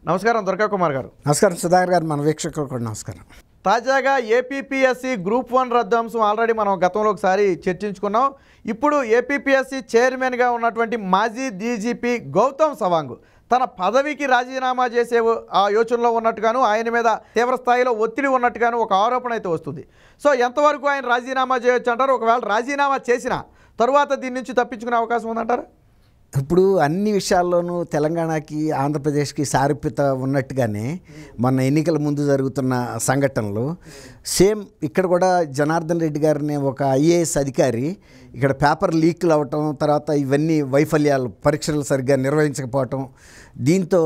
నమస్కారం దుర్గా కుమార్ గారు. నమస్కారం సుధాకర్ గారు, మన వీక్షకులకు కూడా నమస్కారం. తాజాగా ఏపీపీఎస్సీ గ్రూప్ 1 రద్దు అంశం ఆల్రెడీ మనం గతంలో ఒకసారి చర్చించుకున్నాం. ఇప్పుడు ఏపీపీఎస్సీ చైర్మన్గా ఉన్నటువంటి మాజీ డీజీపీ గౌతమ్ సవాంగ్ తన పదవికి రాజీనామా చేసే ఆ యోచనలో ఉన్నట్టుగాను, ఆయన మీద తీవ్ర స్థాయిలో ఒత్తిడి ఉన్నట్టుగాను ఒక ఆరోపణ అయితే వస్తుంది. సో ఎంతవరకు ఆయన రాజీనామా చేయొచ్చు అంటారు? ఒకవేళ రాజీనామా చేసినా తరువాత దీని నుంచి తప్పించుకునే అవకాశం ఉందంటారు? ఇప్పుడు అన్ని విషయాల్లోనూ తెలంగాణకి ఆంధ్రప్రదేశ్కి సారూప్యత ఉన్నట్టుగానే మన ఎన్నికల ముందు జరుగుతున్న సంఘటనలు సేమ్ ఇక్కడ కూడా జనార్దన్ రెడ్డి గారిని ఒక ఐఏఎస్ అధికారి ఇక్కడ పేపర్ లీక్లు అవ్వటం, తర్వాత ఇవన్నీ వైఫల్యాలు, పరీక్షలు సరిగ్గా నిర్వహించకపోవటం, దీంతో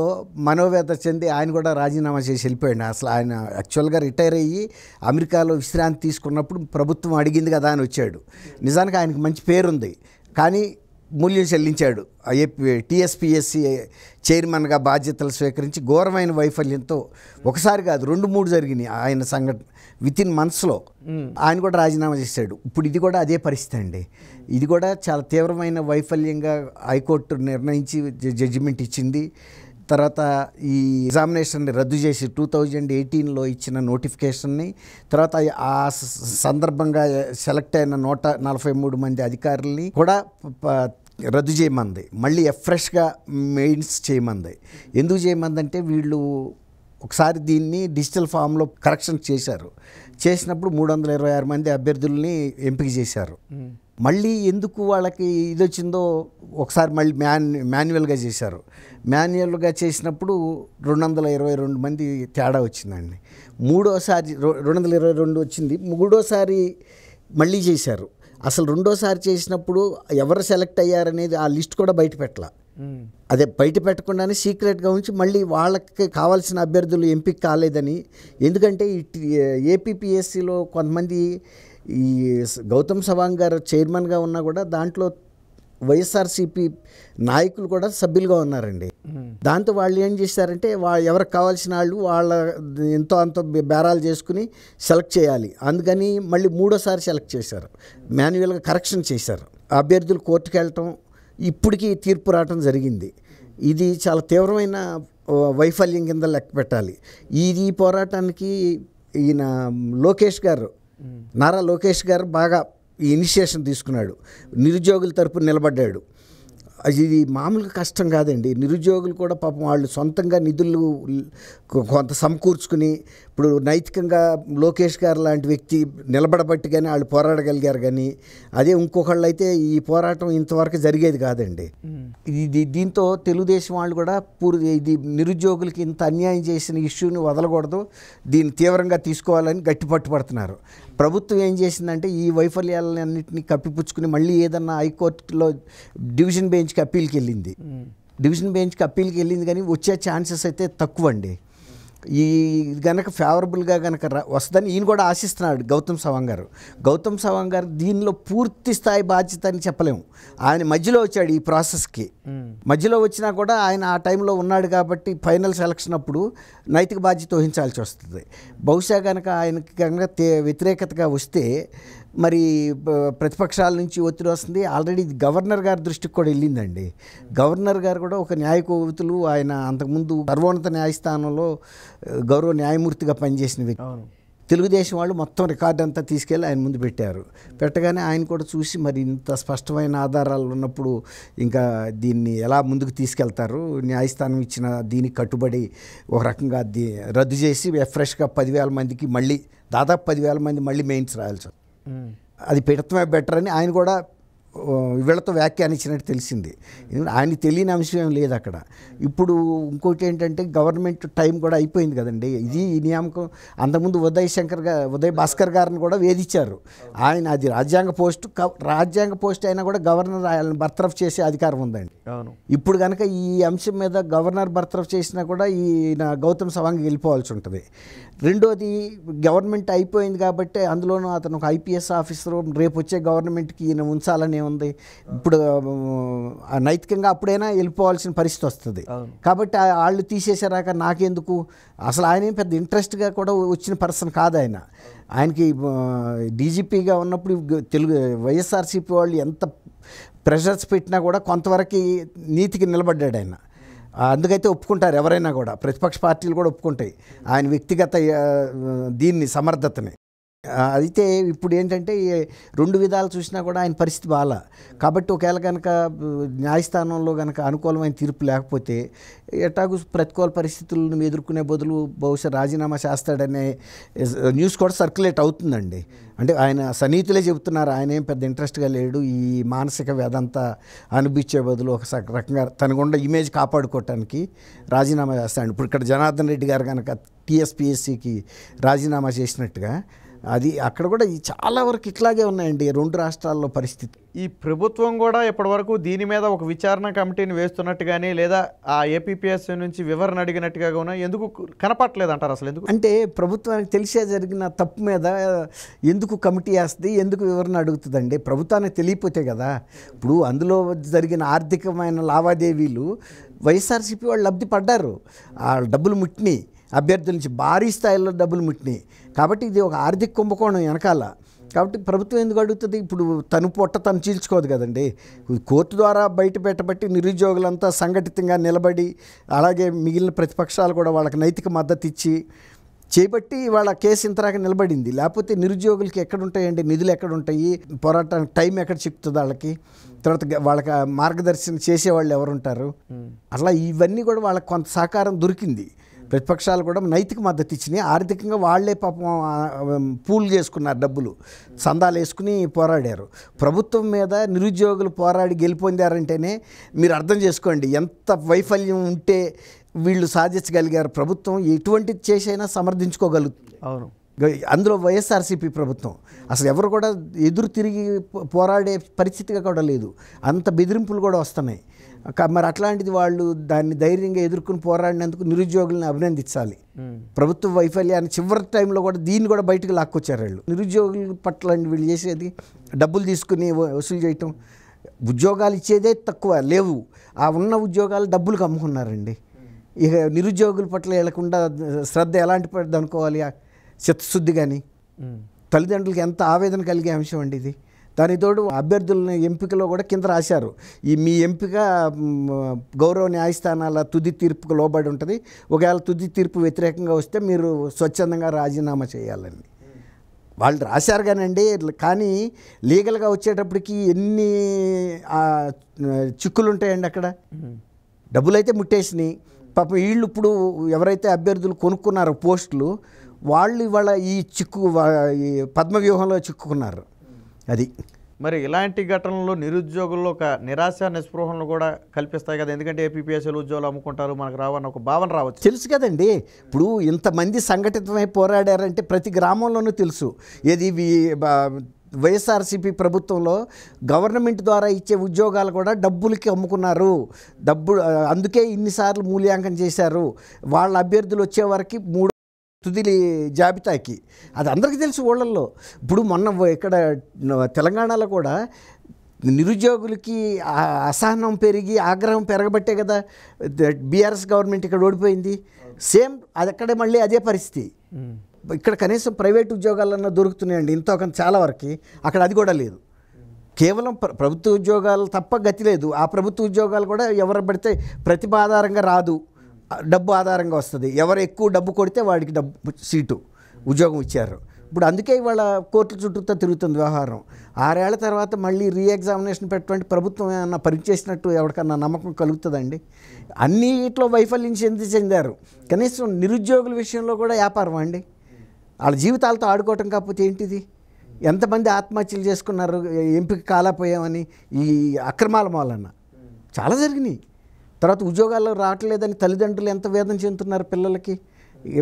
మనోవేదన చెంది ఆయన కూడా రాజీనామా చేసి వెళ్ళిపోయాడు. అసలు ఆయన యాక్చువల్గా రిటైర్ అయ్యి అమెరికాలో విశ్రాంతి తీసుకున్నప్పుడు ప్రభుత్వం అడిగింది కదా అని వచ్చాడు. నిజానికి ఆయనకు మంచి పేరుంది, కానీ మూల్యం చెల్లించాడు. టీఎస్పీఎస్సీ చైర్మన్గా బాధ్యతలు స్వీకరించి ఘోరమైన వైఫల్యంతో ఒకసారి కాదు 2-3 జరిగినాయి ఆయన సంఘటన వితిన్ మంత్స్లో. ఆయన కూడా రాజీనామా చేశాడు. ఇప్పుడు ఇది కూడా అదే పరిస్థితి అండి. ఇది కూడా చాలా తీవ్రమైన వైఫల్యంగా హైకోర్టు నిర్ణయించి జడ్జిమెంట్ ఇచ్చింది. తర్వాత ఈ ఎగ్జామినేషన్ని రద్దు చేసి 2018లో ఇచ్చిన నోటిఫికేషన్ని, తర్వాత ఆ సందర్భంగా సెలెక్ట్ అయిన 143 మంది అధికారుల్ని కూడా రద్దు చేయమంది. మళ్ళీ ఫ్రెష్గా మెయిన్స్ చేయమంది. ఎందుకు చేయమందంటే వీళ్ళు ఒకసారి దీన్ని డిజిటల్ ఫామ్లో కరెక్షన్ చేశారు. చేసినప్పుడు 326 మంది అభ్యర్థుల్ని ఎంపిక చేశారు. మళ్ళీ ఎందుకు వాళ్ళకి ఇది వచ్చిందో ఒకసారి మళ్ళీ మాన్యువల్గా చేశారు. మాన్యువల్గా చేసినప్పుడు 222 మంది తేడా వచ్చిందండి. మూడోసారి 222 వచ్చింది. మూడోసారి మళ్ళీ చేశారు. అసలు రెండోసారి చేసినప్పుడు ఎవరు సెలెక్ట్ అయ్యారనేది ఆ లిస్ట్ కూడా బయట పెట్టాల. అదే బయట పెట్టకుండానే సీక్రెట్గా ఉంచి మళ్ళీ వాళ్ళకి కావాల్సిన అభ్యర్థులు ఎంపిక కాలేదని. ఎందుకంటే ఏపీపీఎస్సీలో కొంతమంది ఈ గౌతమ్ సవాంగ్ గారు చైర్మన్గా ఉన్నా కూడా దాంట్లో వైఎస్ఆర్సీపీ నాయకులు కూడా సభ్యులుగా ఉన్నారండి. దాంతో వాళ్ళు ఏం చేశారంటే ఎవరికి కావాల్సిన వాళ్ళు వాళ్ళ ఎంతో అంత బేరాలు చేసుకుని సెలెక్ట్ చేయాలి. అందుకని మళ్ళీ మూడోసారి సెలెక్ట్ చేశారు, మాన్యువల్గా కరెక్షన్ చేశారు. అభ్యర్థులు కోర్టుకు వెళ్ళటం, ఇప్పటికీ తీర్పు రావటం జరిగింది. ఇది చాలా తీవ్రమైన వైఫల్యం కింద లెక్క పెట్టాలి. ఈ పోరాటానికి ఈయన నారా లోకేష్ గారు బాగా ఈ ఇనిషియేషన్ తీసుకున్నాడు. నిరుద్యోగుల తరపున నిలబడ్డాడు. ఇది మామూలుగా కష్టం కాదండి. నిరుద్యోగులు కూడా పాపం వాళ్ళు సొంతంగా నిధులు కొంత సమకూర్చుకుని ఇప్పుడు నైతికంగా లోకేష్ గారు లాంటి వ్యక్తి నిలబడబట్టి కానీ వాళ్ళు పోరాడగలిగారు. కానీ అదే ఇంకొకళ్ళు అయితే ఈ పోరాటం ఇంతవరకు జరిగేది కాదండి. దీంతో తెలుగుదేశం వాళ్ళు కూడా ఇది నిరుద్యోగులకి ఇంత అన్యాయం చేసిన ఇష్యూని వదలకూడదు, దీన్ని తీవ్రంగా తీసుకోవాలని గట్టి పట్టుపడుతున్నారు. ప్రభుత్వం ఏం చేసిందంటే ఈ వైఫల్యాలన్నింటినీ కప్పిపుచ్చుకుని మళ్ళీ ఏదన్నా హైకోర్టులో డివిజన్ బెంచ్కి అప్పీల్కి వెళ్ళింది. డివిజన్ బెంచ్కి అప్పీల్కి వెళ్ళింది కానీ వచ్చే ఛాన్సెస్ అయితే తక్కువ అండి. ఈ గనక ఫేవరబుల్గా గనక వస్తుందని ఈయన కూడా ఆశిస్తున్నాడు గౌతమ్ సవాంగ్ గారు. దీనిలో పూర్తి స్థాయి బాధ్యత అని చెప్పలేము. ఆయన మధ్యలో వచ్చాడు ఈ ప్రాసెస్కి. మధ్యలో వచ్చినా కూడా ఆయన ఆ టైంలో ఉన్నాడు కాబట్టి ఫైనల్ సెలక్షన్ అప్పుడు నైతిక బాధ్యత వహించాల్సి వస్తుంది. బహుశా కనుక ఆయనకి కనుక వ్యతిరేకతగా వస్తే మరి ప్రతిపక్షాల నుంచి ఒత్తిడి వస్తుంది. ఆల్రెడీ గవర్నర్ గారి దృష్టికి కూడా వెళ్ళిందండి. గవర్నర్ గారు కూడా ఒక న్యాయ కోవితులు, ఆయన అంతకుముందు సర్వోన్నత న్యాయస్థానంలో గౌరవ న్యాయమూర్తిగా పనిచేసిన వ్యక్తి. తెలుగుదేశం వాళ్ళు మొత్తం రికార్డు అంతా తీసుకెళ్ళి ఆయన ముందు పెట్టగానే ఆయన కూడా చూసి మరి ఇంత స్పష్టమైన ఆధారాలు ఉన్నప్పుడు ఇంకా దీన్ని ఎలా ముందుకు తీసుకెళ్తారు, న్యాయస్థానం ఇచ్చిన దీనికి కట్టుబడి ఒక రకంగా రద్దు చేసి ఫ్రెష్గా 10,000 మందికి మళ్ళీ దాదాపు 10,000 మంది మళ్ళీ మెయిన్స్ రాయాల్సి అది పెట్టడమే బెటర్ అని ఆయన కూడా వీళ్ళతో వ్యాఖ్యానించినట్టు తెలిసింది. ఆయనకి తెలియని అంశం ఏం లేదు అక్కడ. ఇప్పుడు ఇంకోటి ఏంటంటే గవర్నమెంట్ టైం కూడా అయిపోయింది కదండి. ఈ నియామకం అంతకుముందు ఉదయ్ భాస్కర్ గారిని కూడా వేధించారు. ఆయన అది రాజ్యాంగ పోస్ట్ అయినా కూడా గవర్నర్ ఆయనను బర్తరఫ్ చేసే అధికారం ఉందండి. ఇప్పుడు కనుక ఈ అంశం మీద గవర్నర్ బర్తరఫ్ చేసినా కూడా ఈయన గౌతమ్ సవాంగ్ వెళ్ళిపోవాల్సి ఉంటుంది. రెండోది గవర్నమెంట్ అయిపోయింది కాబట్టి అందులోనూ అతను ఒక ఐపీఎస్ ఆఫీసర్, రేపు వచ్చే గవర్నమెంట్కి ఈయన ఉంచాలని ఉంది. ఇప్పుడు నైతికంగా అప్పుడైనా వెళ్ళిపోవాల్సిన పరిస్థితి వస్తుంది. కాబట్టి వాళ్ళు తీసేసారాక నాకెందుకు, అసలు ఆయన పెద్ద ఇంట్రెస్ట్గా కూడా వచ్చిన పర్సన్ కాదు. ఆయనకి డీజీపీగా ఉన్నప్పుడు వైఎస్ఆర్సీపీ వాళ్ళు ఎంత ప్రెషర్స్ పెట్టినా కూడా కొంతవరకు నీతికి నిలబడ్డాడు ఆయన. అందుకైతే ఒప్పుకుంటారు ఎవరైనా కూడా, ప్రతిపక్ష పార్టీలు కూడా ఒప్పుకుంటాయి ఆయన వ్యక్తిగత దీన్ని సమర్థతని. అయితే ఇప్పుడు ఏంటంటే రెండు విధాలు చూసినా కూడా ఆయన పరిస్థితి బాగా. కాబట్టి ఒకవేళ కనుక న్యాయస్థానంలో కనుక అనుకూలమైన తీర్పు లేకపోతే ఎటాగు ప్రతికూల పరిస్థితులను ఎదుర్కొనే బదులు బహుశా రాజీనామా చేస్తాడనే న్యూస్ కూడా సర్క్యులేట్ అవుతుందండి. అంటే ఆయన సన్నిహితులే చెబుతున్నారు ఆయన ఏం పెద్ద ఇంట్రెస్ట్గా లేడు, ఈ మానసిక వేదంతా అనిపించే బదులు ఒక రకంగా తనకుండా ఇమేజ్ కాపాడుకోవటానికి రాజీనామా చేస్తాడు. ఇప్పుడు ఇక్కడ జనార్దన్ రెడ్డి గారు కనుక టీఎస్పీఎస్సీకి రాజీనామా చేసినట్టుగా అది అక్కడ కూడా చాలా వరకు ఇట్లాగే ఉన్నాయండి రెండు రాష్ట్రాల్లో పరిస్థితి. ఈ ప్రభుత్వం కూడా ఇప్పటివరకు దీని మీద ఒక విచారణ కమిటీని వేస్తున్నట్టుగానే లేదా ఆ ఏపీపీఎస్సీ నుంచి వివరణ అడిగినట్టుగా కూడా ఎందుకు కనపట్లేదు అంటారు అసలు? ఎందుకు అంటే ప్రభుత్వానికి తెలిసే జరిగిన తప్పు మీద ఎందుకు కమిటీ వేస్తుంది, ఎందుకు వివరణ అడుగుతుందండి? ప్రభుత్వానికి తెలియపోతే కదా. ఇప్పుడు అందులో జరిగిన ఆర్థికమైన లావాదేవీలు వైఎస్ఆర్సీపీ వాళ్ళు లబ్ధి పడ్డారు, ఆ డబ్బులు ముట్టిని అభ్యర్థుల నుంచి భారీ స్థాయిలో డబ్బులు ముట్టినాయి. కాబట్టి ఇది ఒక ఆర్థిక కుంభకోణం వెనకాల. కాబట్టి ప్రభుత్వం ఎందుకు అడుగుతుంది? ఇప్పుడు తను పొట్ట తను చీల్చుకోదు కదండి. కోర్టు ద్వారా బయట పెట్టబట్టి నిరుద్యోగులంతా సంఘటితంగా నిలబడి, అలాగే మిగిలిన ప్రతిపక్షాలు కూడా వాళ్ళకి నైతిక మద్దతు ఇచ్చి చేపట్టి వాళ్ళ కేసు ఇంతరాక నిలబడింది. లేకపోతే నిరుద్యోగులకి ఎక్కడుంటాయండి నిధులు, ఎక్కడుంటాయి పోరాటానికి టైం ఎక్కడ చిక్కుతుంది వాళ్ళకి? తర్వాత వాళ్ళకి మార్గదర్శనం చేసేవాళ్ళు ఎవరుంటారు? అట్లా ఇవన్నీ కూడా వాళ్ళకి కొంత సహకారం దొరికింది. ప్రతిపక్షాలు కూడా నైతిక మద్దతు ఇచ్చినాయి. ఆర్థికంగా వాళ్లే పాపం పూల్ చేసుకున్నారు, డబ్బులు సందాలు వేసుకుని పోరాడారు. ప్రభుత్వం మీద నిరుద్యోగులు పోరాడి గెలిపొందారంటేనే మీరు అర్థం చేసుకోండి ఎంత వైఫల్యం ఉంటే వీళ్ళు సాధించగలిగారు. ప్రభుత్వం ఎటువంటిది చేసైనా సమర్థించుకోగలుగుతుంది. అవును, అందులో వైఎస్ఆర్సీపీ ప్రభుత్వం అసలు ఎవరు కూడా ఎదురు తిరిగి పోరాడే పరిస్థితిగా కూడా లేదు, అంత బెదిరింపులు కూడా వస్తున్నాయి. మరి అట్లాంటిది వాళ్ళు దాన్ని ధైర్యంగా ఎదుర్కొని పోరాడినందుకు నిరుద్యోగులను అభినందించాలి. ప్రభుత్వ వైఫల్యాన్ని చివరి టైంలో కూడా దీన్ని కూడా బయటకు లాక్కొచ్చారు వాళ్ళు. నిరుద్యోగుల పట్ల వీళ్ళు చేసేది డబ్బులు తీసుకుని వసూలు చేయటం, ఉద్యోగాలు ఇచ్చేదే తక్కువ లేవు, ఆ ఉన్న ఉద్యోగాలు డబ్బులకు అమ్ముకున్నారండి. ఇక నిరుద్యోగుల పట్ల వెళ్లకుండా శ్రద్ధ ఎలాంటి పడుతుంది అనుకోవాలి? చిత్తశుద్ధి. కానీ తల్లిదండ్రులకి ఎంత ఆవేదన కలిగే అంశం అండి ఇది. దాని తోడు అభ్యర్థుల ఎంపికలో కూడా కింద రాశారు, ఈ మీ ఎంపిక గౌరవ న్యాయస్థానాల తుది తీర్పుకు లోబడి ఉంటుంది, ఒకవేళ తుది తీర్పు వ్యతిరేకంగా వస్తే మీరు స్వచ్ఛందంగా రాజీనామా చేయాలని వాళ్ళు రాశారు. కానండి కానీ లీగల్గా వచ్చేటప్పటికి ఎన్ని చిక్కులు ఉంటాయండి అక్కడ. డబ్బులు అయితే ముట్టేసినాయి పాపం. వీళ్ళు ఇప్పుడు ఎవరైతే అభ్యర్థులు కొనుక్కున్నారో పోస్టులు, వాళ్ళు ఇవాళ ఈ పద్మవ్యూహంలో చిక్కుకున్నారు. అది మరి ఇలాంటి ఘటనలు నిరుద్యోగుల్లో ఒక నిరాశ నిస్పృహలను కూడా కల్పిస్తాయి కదా. ఎందుకంటే ఏపీపీఎస్సీలు ఉద్యోగాలు అమ్ముకుంటారు మనకు రావన్న ఒక భావన రావచ్చు. తెలుసు కదండి. ఇప్పుడు ఇంతమంది సంఘటితమై పోరాడారంటే ప్రతి గ్రామంలోనూ తెలుసు. ఏది వైఎస్ఆర్సీపీ ప్రభుత్వంలో గవర్నమెంట్ ద్వారా ఇచ్చే ఉద్యోగాలు కూడా డబ్బులకి అమ్ముకున్నారు. అందుకే ఇన్నిసార్లు మూల్యాంకనం చేశారు. వాళ్ళ అభ్యర్థులు వచ్చే వరకు 3 తుది జాబితాకి, అది అందరికీ తెలుసు ఊళ్ళల్లో. ఇప్పుడు మొన్న ఇక్కడ తెలంగాణలో కూడా నిరుద్యోగులకి అసహనం పెరిగి ఆగ్రహం పెరగబట్టే కదా బీఆర్ఎస్ గవర్నమెంట్ ఇక్కడ ఓడిపోయింది. సేమ్ అది అక్కడే మళ్ళీ అదే పరిస్థితి. ఇక్కడ కనీసం ప్రైవేట్ ఉద్యోగాలన్నా దొరుకుతున్నాయండి ఇంతో కొంత చాలా వరకు, అక్కడ అది కూడా లేదు. కేవలం ప్రభుత్వ ఉద్యోగాలు తప్ప గతి లేదు. ఆ ప్రభుత్వ ఉద్యోగాలు కూడా ఎవరు పడితే ప్రతిభ ఆధారంగా రాదు, డబ్బు ఆధారంగా వస్తుంది. ఎవరు ఎక్కువ డబ్బు కొడితే వాడికి డబ్బు సీటు ఉద్యోగం ఇచ్చారు. ఇప్పుడు అందుకే ఇవాళ కోర్టుల చుట్టూతో తిరుగుతుంది వ్యవహారం. 6 ఏళ్ల తర్వాత మళ్ళీ రీఎగ్జామినేషన్ పెట్టటువంటి ప్రభుత్వం ఏమన్నా పనిచేసినట్టు ఎవరికన్నా నమ్మకం కలుగుతుందండి? అన్నిట్లో వైఫల్యం చెందారు. కనీసం నిరుద్యోగుల విషయంలో కూడా వ్యాపారం అండి. వాళ్ళ జీవితాలతో ఆడుకోవటం కాకపోతే ఏంటిది? ఎంతమంది ఆత్మహత్యలు చేసుకున్నారు ఎంపిక కాలేకపోయామని ఈ అక్రమాల మూలన. చాలా జరిగినాయి. తర్వాత ఉద్యోగాల్లో రావట్లేదని తల్లిదండ్రులు ఎంత వేదన చెందుతున్నారు పిల్లలకి.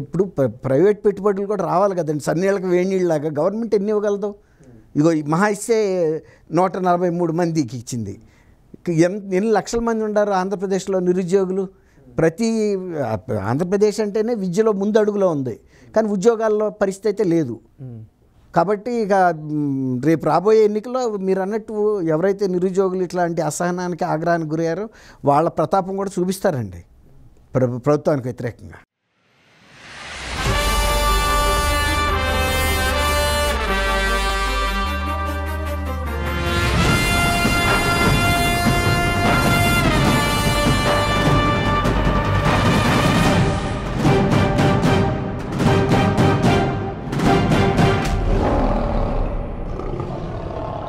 ఇప్పుడు ప్రైవేట్ పెట్టుబడులు కూడా రావాలి కదండి, సన్నీళ్ళకి వేణీళ్ళలాగా. గవర్నమెంట్ ఎన్ని ఇవ్వగలదు? ఇగో మహా ఇస్తే 143 మందికి ఇచ్చింది. ఎన్ని లక్షల మంది ఉన్నారు ఆంధ్రప్రదేశ్లో నిరుద్యోగులు. ఆంధ్రప్రదేశ్ అంటేనే విద్యలో ముందడుగులో ఉంది, కానీ ఉద్యోగాల్లో పరిస్థితి అయితే లేదు. కాబట్టి ఇక రేపు రాబోయే ఎన్నికల్లో మీరు అన్నట్టు ఎవరైతే నిరుద్యోగులు ఇట్లాంటి అసహనానికి ఆగ్రహానికి గురయ్యారో వాళ్ళ ప్రతాపం కూడా చూపిస్తారండి ప్రభుత్వానికి వ్యతిరేకంగా.